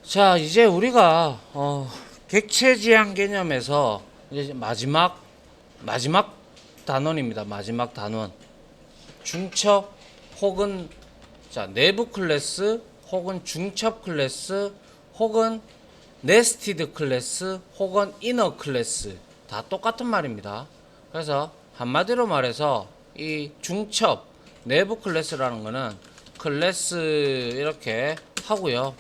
자, 이제 우리가 객체 지향 개념에서 이제 마지막 단원입니다. 마지막 단원. 중첩 혹은 내부 클래스 혹은 중첩 클래스 혹은 네스티드 클래스 혹은 이너 클래스 다 똑같은 말입니다. 그래서 한마디로 말해서 이 중첩 내부 클래스라는 거는 클래스 이렇게 하고요.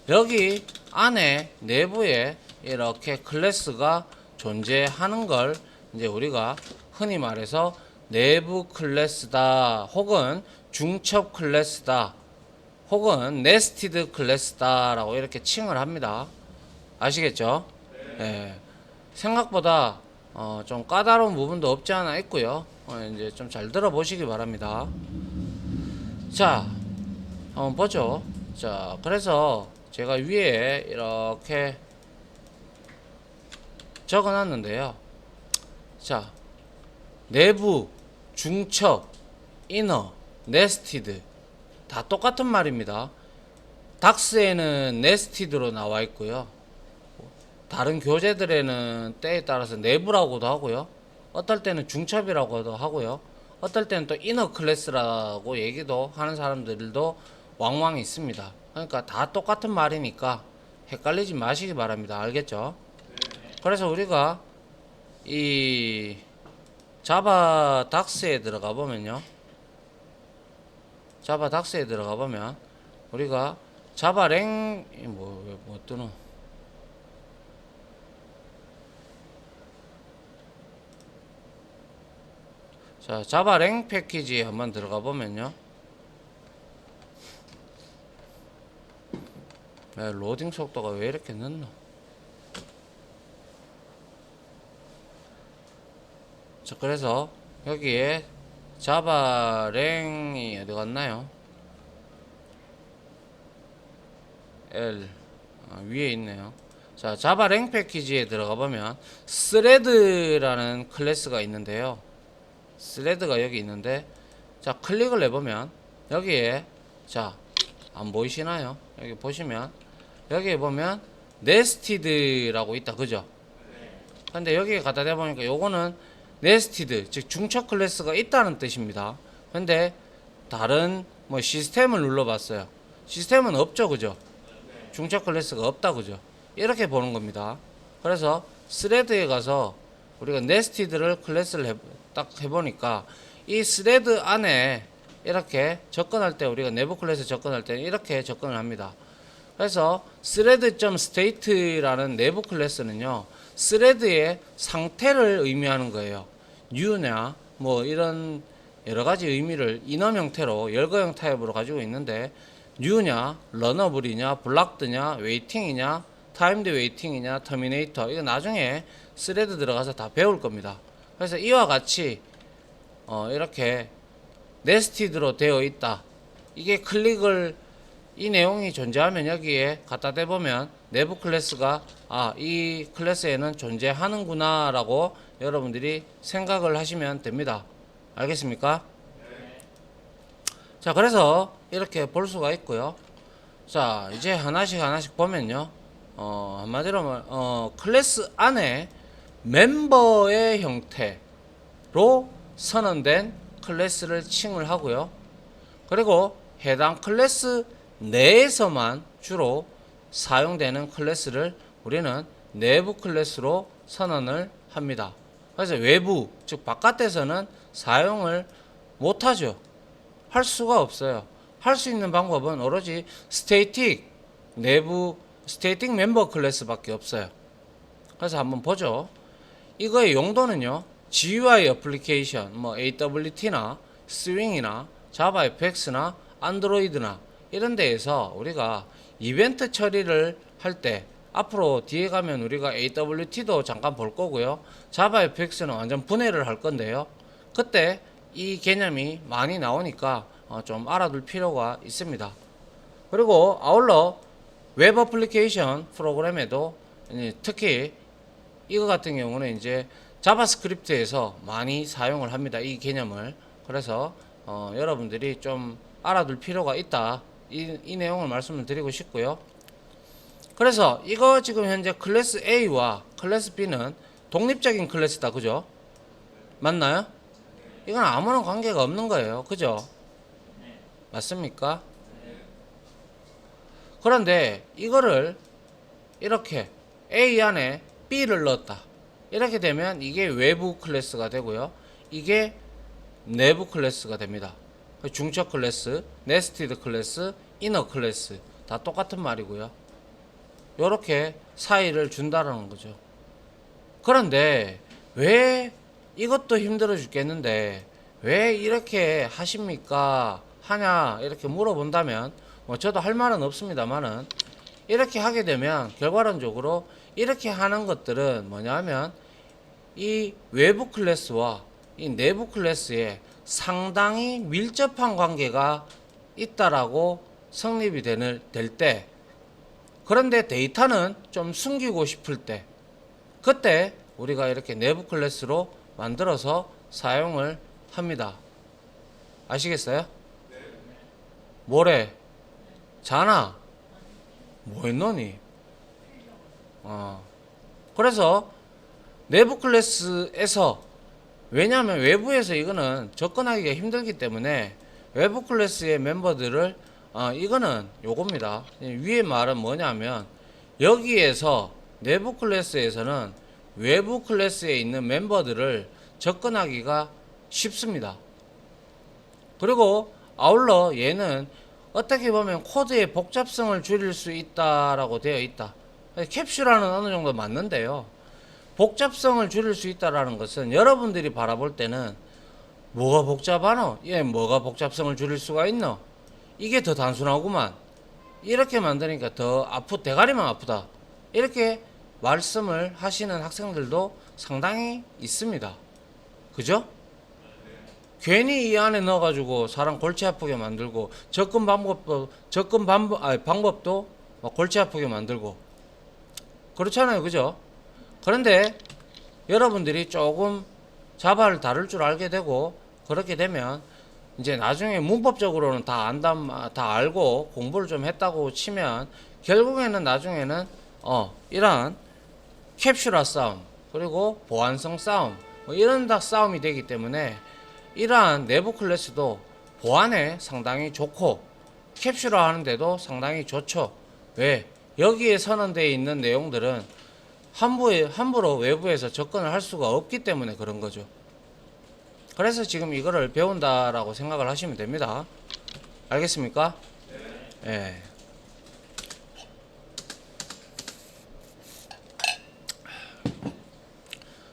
여기 안에 내부에 이렇게 클래스가 존재하는 걸 이제 우리가 흔히 말해서 내부 클래스다 혹은 중첩 클래스다 혹은 네스티드 클래스다 라고 이렇게 칭을 합니다. 아시겠죠? 예. 생각보다 좀 까다로운 부분도 없지 않아 있고요. 이제 좀 잘 들어보시기 바랍니다. 자, 한번 보죠. 자, 그래서 제가 위에 이렇게 적어 놨는데요. 자, 내부, 중첩, 이너, 네스티드 다 똑같은 말입니다. 닥스에는 네스티드로 나와 있고요. 다른 교재들에는 때에 따라서 내부라고도 하고요. 어떨 때는 중첩이라고도 하고요. 어떨 때는 또 이너 클래스라고 얘기도 하는 사람들도 왕왕 있습니다. 그러니까 다 똑같은 말이니까 헷갈리지 마시기 바랍니다. 알겠죠? 그래서 우리가 이 자바 닥스에 들어가 보면요. 자바 닥스에 들어가 보면 우리가 자바 랭 뭐 뜨노? 자, 자바 랭 패키지에 한번 들어가 보면요. 로딩 속도가 왜 이렇게 늦노? 자, 그래서 여기에 자바 랭이 어디 갔나요? L 위에 있네요. 자, 자바 랭 패키지에 들어가 보면 스레드라는 클래스가 있는데요. 스레드가 여기 있는데, 자, 클릭을 해보면 여기에, 자, 안 보이시나요? 여기 보시면 여기에 보면 네스티드라고 있다, 그죠? 근데 여기에 갖다 대보니까 요거는 네스티드, 즉 중첩 클래스가 있다는 뜻입니다. 근데 다른 뭐 시스템을 눌러봤어요. 시스템은 없죠, 그죠? 중첩 클래스가 없다, 그죠? 이렇게 보는 겁니다. 그래서 스레드에 가서 우리가 네스티드를 클래스를 딱 해보니까 이 스레드 안에 이렇게 접근할 때 우리가 내부 클래스 접근할 때 이렇게 접근을 합니다. 그래서 thread.state라는 내부 클래스는요, 스레드의 상태를 의미하는 거예요. new냐 뭐 이런 여러 가지 의미를 이넘 형태로 열거형 타입으로 가지고 있는데, new냐, 러너블이냐, 블락드냐, 웨이팅이냐, 타임드 웨이팅이냐, 터미네이터, 이거 나중에 스레드 들어가서 다 배울 겁니다. 그래서 이와 같이 이렇게 네스티드로 되어 있다. 이게 클릭을 이 내용이 존재하면 여기에 갖다 대보면 내부 클래스가 이 클래스에는 존재하는구나 라고 여러분들이 생각을 하시면 됩니다. 알겠습니까? 자, 그래서 이렇게 볼 수가 있고요. 자, 이제 하나씩 보면요. 한마디로 클래스 안에 멤버의 형태로 선언된 클래스를 칭을 하고요. 그리고 해당 클래스 내에서만 주로 사용되는 클래스를 우리는 내부 클래스로 선언을 합니다. 그래서 외부, 즉 바깥에서는 사용을 못하죠. 할 수가 없어요. 할 수 있는 방법은 오로지 내부 스태틱 멤버 클래스밖에 없어요. 그래서 한번 보죠. 이거의 용도는요, GUI 어플리케이션, 뭐 AWT나 스윙이나 자바 FX나 안드로이드나 이런 데에서 우리가 이벤트 처리를 할 때, 앞으로 뒤에 가면 우리가 AWT도 잠깐 볼 거고요. 자바 FX는 완전 분해를 할 건데요. 그때 이 개념이 많이 나오니까 좀 알아둘 필요가 있습니다. 그리고 아울러 웹 어플리케이션 프로그램에도 특히 이거 같은 경우는 이제 자바스크립트에서 많이 사용을 합니다. 이 개념을. 그래서 여러분들이 좀 알아둘 필요가 있다. 이 내용을 말씀을 드리고 싶고요. 그래서 이거 지금 현재 클래스 A와 클래스 B는 독립적인 클래스다. 그죠? 맞나요? 이건 아무런 관계가 없는 거예요. 그죠? 맞습니까? 그런데 이거를 이렇게 A 안에 B를 넣었다. 이렇게 되면 이게 외부 클래스가 되고요. 이게 내부 클래스가 됩니다. 중첩 클래스, 네스티드 클래스, 이너 클래스 다 똑같은 말이고요. 요렇게 사이를 준다라는 거죠. 그런데 왜 이것도 힘들어 죽겠는데 왜 이렇게 하십니까? 하냐 이렇게 물어본다면 뭐 저도 할 말은 없습니다만은 이렇게 하게 되면 결과론적으로 이렇게 하는 것들은 뭐냐면 이 외부 클래스와 이 내부 클래스에 상당히 밀접한 관계가 있다라고 성립이 될 때, 그런데 데이터는 좀 숨기고 싶을 때, 그때 우리가 이렇게 내부 클래스로 만들어서 사용을 합니다. 아시겠어요? 뭐래? 자나? 뭐 했노니? 그래서 내부 클래스에서, 왜냐하면 외부에서 이거는 접근하기가 힘들기 때문에 외부 클래스의 멤버들을 이거는 요겁니다. 위에 말은 뭐냐면 여기에서 내부 클래스에서는 외부 클래스에 있는 멤버들을 접근하기가 쉽습니다. 그리고 아울러 얘는 어떻게 보면 코드의 복잡성을 줄일 수 있다라고 되어 있다. 캡슐화는 어느 정도 맞는데요. 복잡성을 줄일 수 있다라는 것은 여러분들이 바라볼 때는 뭐가 복잡하노? 예, 뭐가 복잡성을 줄일 수가 있노? 이게 더 단순하구만. 이렇게 만드니까 더 대가리만 아프다. 이렇게 말씀을 하시는 학생들도 상당히 있습니다. 그죠? 괜히 이 안에 넣어가지고 사람 골치 아프게 만들고 방법도 막 골치 아프게 만들고 그렇잖아요. 그죠? 그런데 여러분들이 조금 자바를 다룰 줄 알게 되고 그렇게 되면 이제 나중에 문법적으로는 다 알고 공부를 좀 했다고 치면 결국에는 나중에는 이러한 캡슐화 싸움 그리고 보안성 싸움 뭐 이런 다 싸움이 되기 때문에 이러한 내부 클래스도 보안에 상당히 좋고 캡슐화 하는데도 상당히 좋죠. 왜? 여기에 선언되어 있는 내용들은 함부로 외부에서 접근을 할 수가 없기 때문에 그런 거죠. 그래서 지금 이거를 배운다라고 생각을 하시면 됩니다. 알겠습니까? 네.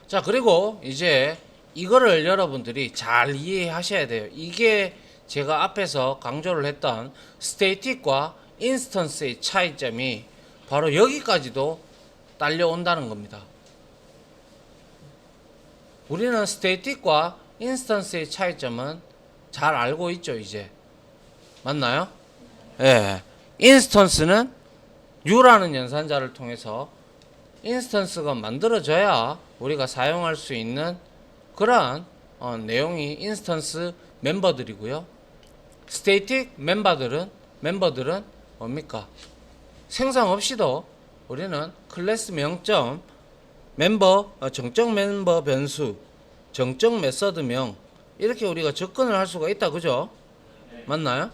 자, 그리고 이제 이거를 여러분들이 잘 이해하셔야 돼요. 이게 제가 앞에서 강조를 했던 스테이틱과 인스턴스의 차이점이 바로 여기까지도 딸려온다는 겁니다. 우리는 스테이틱과 인스턴스의 차이점은 잘 알고 있죠, 이제. 맞나요? 예. 인스턴스는 U라는 연산자를 통해서 인스턴스가 만들어져야 우리가 사용할 수 있는 그러한 내용이 인스턴스 멤버들이고요. 스테이틱 멤버들은 뭡니까? 생성 없이도 우리는 클래스 명점 멤버 정적 멤버 변수 정적 메서드명 이렇게 우리가 접근을 할 수가 있다. 그죠? 맞나요?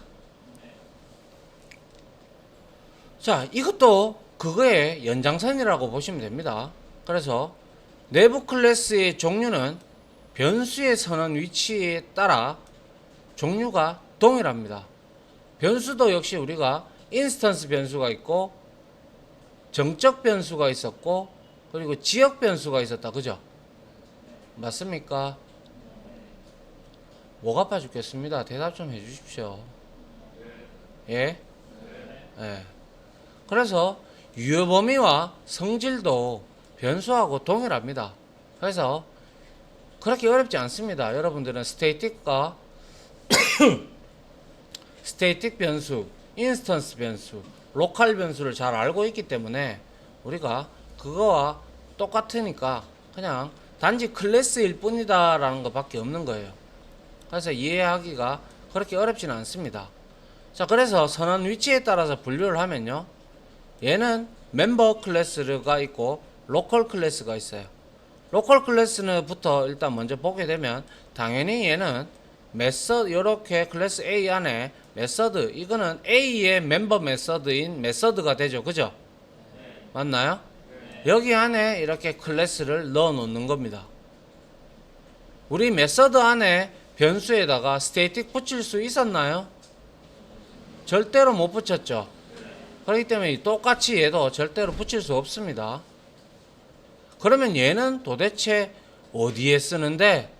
자, 이것도 그거의 연장선이라고 보시면 됩니다. 그래서 내부 클래스의 종류는 변수의 선언 위치에 따라 종류가 동일합니다. 변수도 역시 우리가 인스턴스 변수가 있고 정적 변수가 있었고 그리고 지역 변수가 있었다. 그죠? 맞습니까? 목 아파 죽겠습니다. 대답 좀 해주십시오. 예? 예. 그래서 유효 범위와 성질도 변수하고 동일합니다. 그래서 그렇게 어렵지 않습니다. 여러분들은 스테이틱과 스테이틱 변수, 인스턴스 변수, 로컬 변수를 잘 알고 있기 때문에 우리가 그거와 똑같으니까 그냥 단지 클래스일 뿐이다 라는 것밖에 없는 거예요. 그래서 이해하기가 그렇게 어렵지는 않습니다. 자, 그래서 선언 위치에 따라서 분류를 하면요, 얘는 멤버 클래스가 있고 로컬 클래스가 있어요. 로컬 클래스는부터 일단 먼저 보게 되면 당연히 얘는 메서드 이렇게 클래스 A 안에 메서드 이거는 A의 멤버 메서드인 메서드가 되죠. 그죠? 맞나요? 여기 안에 이렇게 클래스를 넣어 놓는 겁니다. 우리 메서드 안에 변수에다가 스태틱 붙일 수 있었나요? 절대로 못 붙였죠. 그렇기 때문에 똑같이 얘도 절대로 붙일 수 없습니다. 그러면 얘는 도대체 어디에 쓰는데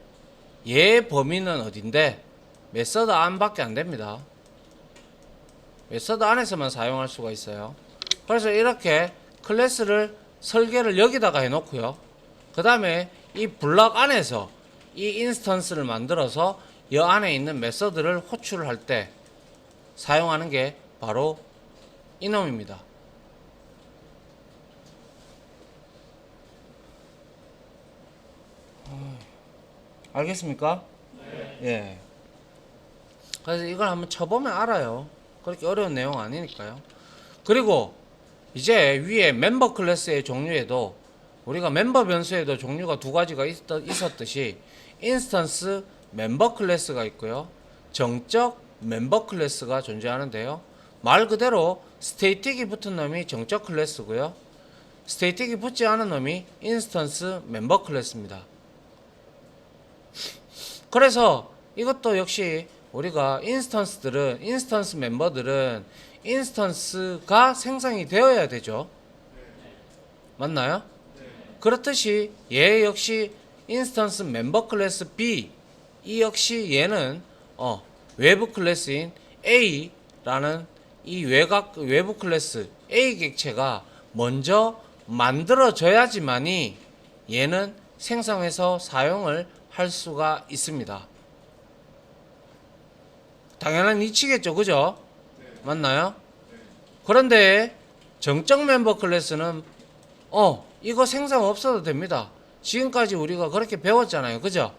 얘 범위는 어딘데 메서드 안밖에 안 됩니다. 메서드 안에서만 사용할 수가 있어요. 그래서 이렇게 클래스를 설계를 여기다가 해놓고요. 그 다음에 이 블럭 안에서 이 인스턴스를 만들어서 이 안에 있는 메서드를 호출을 할 때 사용하는 게 바로 이놈입니다. 알겠습니까? 네. 예. 그래서 이걸 한번 쳐보면 알아요. 그렇게 어려운 내용 아니니까요. 그리고 이제 위에 멤버 클래스의 종류에도 우리가 멤버 변수에도 종류가 두 가지가 있었듯이 인스턴스 멤버 클래스가 있고요. 정적 멤버 클래스가 존재하는데요. 말 그대로 스테이틱이 붙은 놈이 정적 클래스고요. 스테이틱이 붙지 않은 놈이 인스턴스 멤버 클래스입니다. 그래서 이것도 역시 우리가 인스턴스 멤버들은 인스턴스가 생성이 되어야 되죠. 맞나요? 그렇듯이 얘 역시 인스턴스 멤버 클래스 B 이 역시 얘는 외부 클래스인 A라는 이 외부 클래스 A 객체가 먼저 만들어져야지만이 얘는 생성해서 사용을 할 수가 있습니다. 당연한 이치겠죠, 그죠? 맞나요? 그런데 정적 멤버 클래스는 이거 생성 없어도 됩니다. 지금까지 우리가 그렇게 배웠잖아요, 그죠?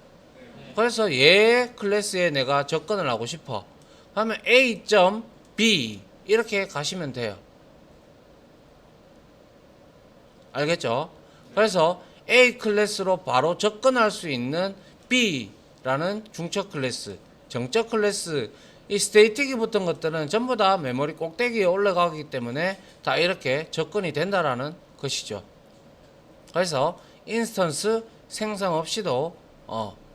그래서 얘 클래스에 내가 접근을 하고 싶어 하면 A.B 이렇게 가시면 돼요. 알겠죠? 그래서 A 클래스로 바로 접근할 수 있는 B라는 중첩 클래스, 정적 클래스, 이 스테이틱이 붙은 것들은 전부 다 메모리 꼭대기에 올라가기 때문에 다 이렇게 접근이 된다라는 것이죠. 그래서 인스턴스 생성 없이도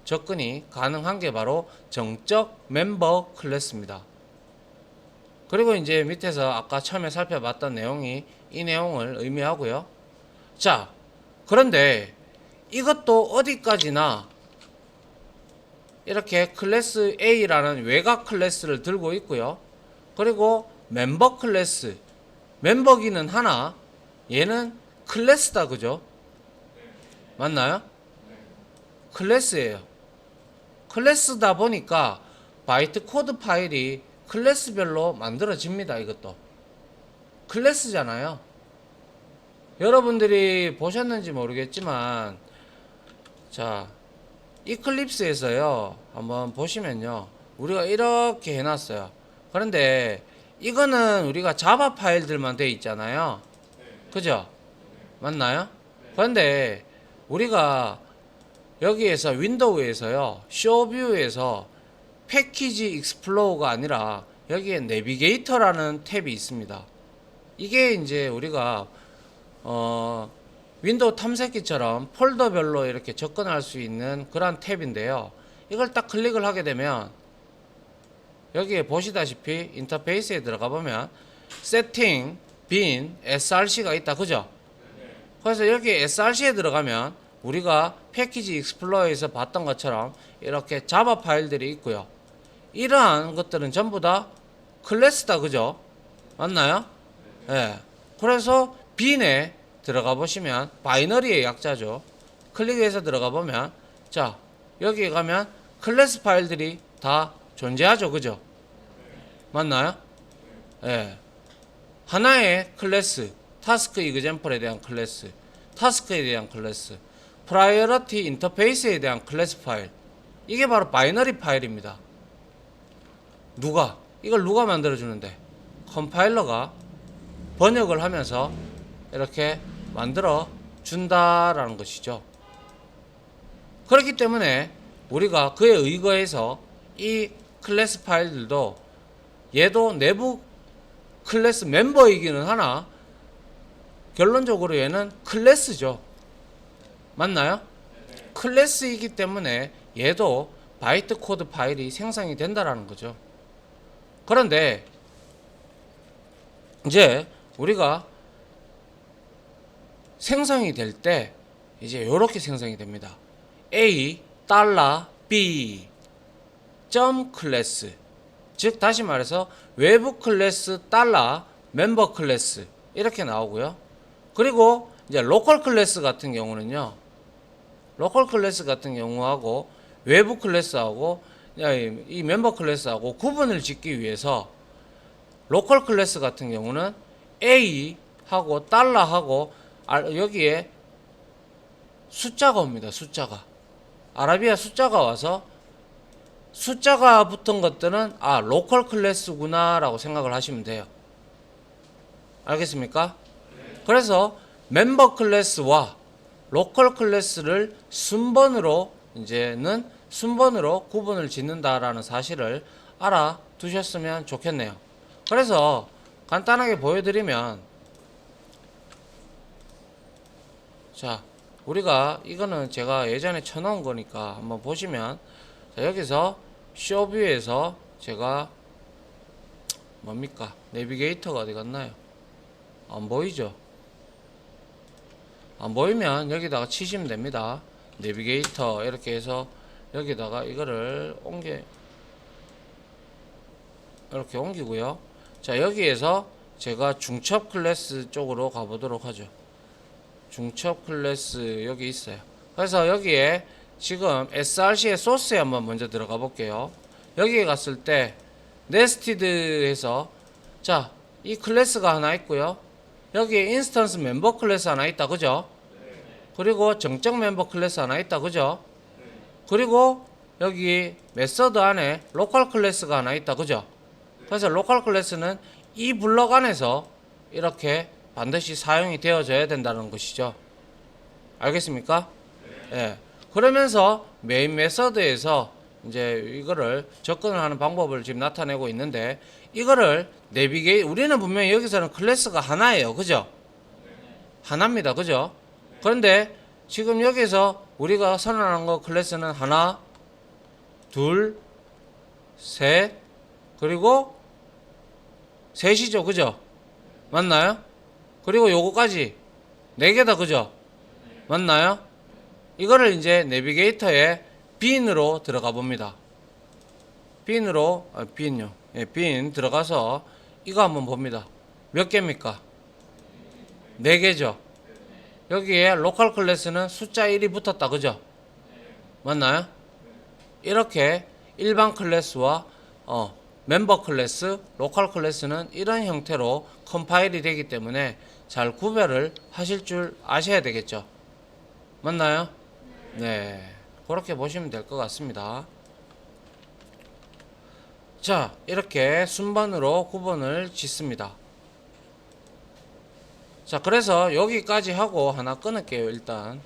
접근이 가능한 게 바로 정적 멤버 클래스입니다. 그리고 이제 밑에서 아까 처음에 살펴봤던 내용이 이 내용을 의미하고요. 자, 그런데 이것도 어디까지나 이렇게 클래스 A라는 외곽 클래스를 들고 있고요. 그리고 멤버 클래스, 멤버기는 하나, 얘는 클래스다, 그죠? 맞나요? 클래스예요. 클래스다 보니까 바이트 코드 파일이 클래스별로 만들어집니다. 이것도 클래스잖아요. 여러분들이 보셨는지 모르겠지만 자, 이클립스에서요 한번 보시면요 우리가 이렇게 해놨어요. 그런데 이거는 우리가 자바 파일들만 돼 있잖아요, 그죠? 맞나요? 그런데 우리가 여기에서 윈도우에서요 쇼뷰에서 패키지 익스플로어가 아니라 여기에 내비게이터라는 탭이 있습니다. 이게 이제 우리가 윈도우 탐색기처럼 폴더별로 이렇게 접근할 수 있는 그런 탭인데요. 이걸 딱 클릭을 하게 되면 여기에 보시다시피 인터페이스에 들어가 보면 세팅, 빈, src가 있다, 그죠? 그래서 여기 src에 들어가면 우리가 패키지 익스플로어에서 봤던 것처럼 이렇게 자바 파일들이 있고요. 이러한 것들은 전부 다 클래스다, 그죠? 맞나요? 예. 그래서 빈에 들어가 보시면 바이너리의 약자죠. 클릭해서 들어가 보면 자, 여기에 가면 클래스 파일들이 다 존재하죠, 그죠? 맞나요? 예. 하나의 클래스, 타스크 이그젬플에 대한 클래스, 타스크에 대한 클래스, 프라이어리티 인터페이스에 대한 클래스 파일, 이게 바로 바이너리 파일입니다. 이걸 누가 만들어주는데? 컴파일러가 번역을 하면서 이렇게 만들어 준다라는 것이죠. 그렇기 때문에 우리가 그에 의거해서 이 클래스 파일들도 얘도 내부 클래스 멤버이기는 하나 결론적으로 얘는 클래스죠. 맞나요? 클래스이기 때문에 얘도 바이트 코드 파일이 생성이 된다라는 거죠. 그런데 이제 우리가 생성이 될 때 이제 이렇게 생성이 됩니다. A $B 점 클래스, 즉 다시 말해서 외부 클래스 달러 멤버 클래스 이렇게 나오고요. 그리고 이제 로컬 클래스 같은 경우는요. 로컬 클래스 같은 경우하고 외부 클래스하고 이 멤버 클래스하고 구분을 짓기 위해서 로컬 클래스 같은 경우는 A 하고 달러하고 여기에 숫자가 옵니다. 숫자가 아라비아 숫자가 와서 숫자가 붙은 것들은 로컬 클래스구나 라고 생각을 하시면 돼요. 알겠습니까? 그래서 멤버 클래스와 로컬 클래스를 순번으로 이제는 순번으로 구분을 짓는다라는 사실을 알아두셨으면 좋겠네요. 그래서 간단하게 보여드리면, 자, 우리가 이거는 제가 예전에 쳐놓은 거니까 한번 보시면, 자, 여기서 쇼뷰에서 제가 뭡니까? 내비게이터가 어디 갔나요? 안 보이죠? 안 보이면 여기다가 치시면 됩니다. 내비게이터 이렇게 해서 여기다가 이거를 이렇게 옮기고요. 자, 여기에서 제가 중첩 클래스 쪽으로 가보도록 하죠. 중첩 클래스 여기 있어요. 그래서 여기에 지금 src의 소스에 한번 먼저 들어가 볼게요. 여기에 갔을 때 네스티드에서 자, 이 클래스가 하나 있고요. 여기에 인스턴스 멤버 클래스 하나 있다, 그죠? 그리고 정적 멤버 클래스 하나 있다, 그죠? 그리고 여기 메서드 안에 로컬 클래스가 하나 있다, 그죠? 그래서 로컬 클래스는 이 블럭 안에서 이렇게 반드시 사용이 되어져야 된다는 것이죠. 알겠습니까? 예. 그러면서 메인 메서드에서 이제 이거를 접근을 하는 방법을 지금 나타내고 있는데, 이거를 우리는 분명히 여기서는 클래스가 하나예요, 그죠? 하나입니다, 그죠? 그런데 지금 여기서 우리가 선언한 거 클래스는 하나, 둘, 셋, 그리고 셋이죠, 그죠? 맞나요? 그리고 요거까지 4개다, 그죠? 맞나요? 이거를 이제 내비게이터에 빈으로 들어가 봅니다. 빈으로 빈요. 예, 빈 들어가서 이거 한번 봅니다. 몇 개입니까? 4개죠. 여기에 로컬 클래스는 숫자 1이 붙었다, 그죠? 맞나요? 이렇게 일반 클래스와 멤버 클래스, 로컬 클래스는 이런 형태로 컴파일이 되기 때문에 잘 구별을 하실 줄 아셔야 되겠죠. 맞나요? 네, 그렇게 보시면 될 것 같습니다. 자, 이렇게 순번으로 구분을 짓습니다. 자, 그래서 여기까지 하고 하나 끊을게요, 일단.